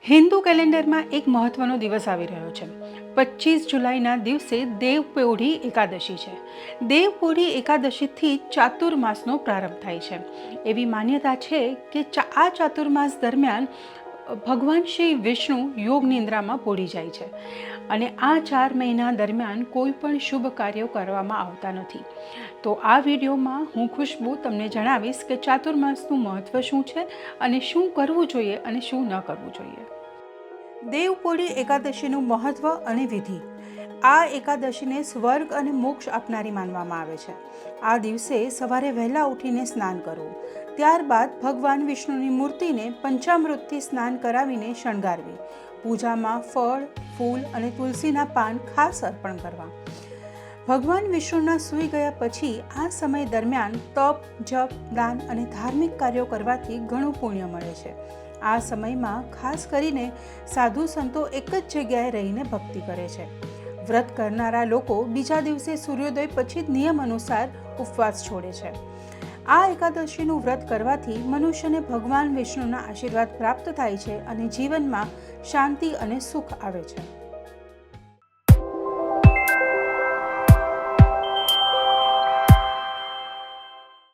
હિન્દુ કેલેન્ડરમાં એક મહત્વનો દિવસ આવી રહ્યો છે. 25 જુલાઈના દિવસે દેવપોઢી એકાદશી છે. દેવપોઢી એકાદશીથી ચાતુર્માસનો પ્રારંભ થાય છે. એવી માન્યતા છે કે આ ચાતુર્માસ દરમિયાન ભગવાન શ્રી વિષ્ણુ યોગ નિંદ્રામાં પોઢી જાય છે અને આ 4 મહિના દરમિયાન કોઈ પણ શુભ કાર્યો કરવામાં આવતા નથી. તો આ વિડીયોમાં હું ખુશ્બુ તમને જણાવીશ કે ચાતુર્માસનું મહત્ત્વ શું છે અને શું કરવું જોઈએ અને શું ન કરવું જોઈએ. દેવપોઢી એકાદશીનું મહત્ત્વ અને વિધિ. આ એકાદશીને સ્વર્ગ અને મોક્ષ આપનારી માનવામાં આવે છે. આ દિવસે સવારે વહેલા ઉઠીને સ્નાન કરવું, ત્યારબાદ ભગવાન વિષ્ણુની મૂર્તિને પંચામૃતથી સ્નાન કરાવીને શણગારવી, પૂજામાં ફળ, ફૂલ અને તુલસીના પાન ખાસ અર્પણ કરવા. ભગવાન વિષ્ણુના સૂઈ ગયા પછી આ સમય દરમિયાન તપ, જપ, દાન અને ધાર્મિક કાર્યો કરવાથી ઘણું પુણ્ય મળે છે. આ સમયમાં ખાસ કરીને સાધુ સંતો એક જ જગ્યાએ રહીને ભક્તિ કરે છે. વ્રત કરનારા લોકો બીજા દિવસે સૂર્યોદય પછી જ નિયમ અનુસાર ઉપવાસ છોડે છે. આ એકાદશીનું વ્રત કરવાથી મનુષ્યને ભગવાન વિષ્ણુના આશીર્વાદ પ્રાપ્ત થાય છે અને જીવનમાં શાંતિ અને સુખ આવે છે.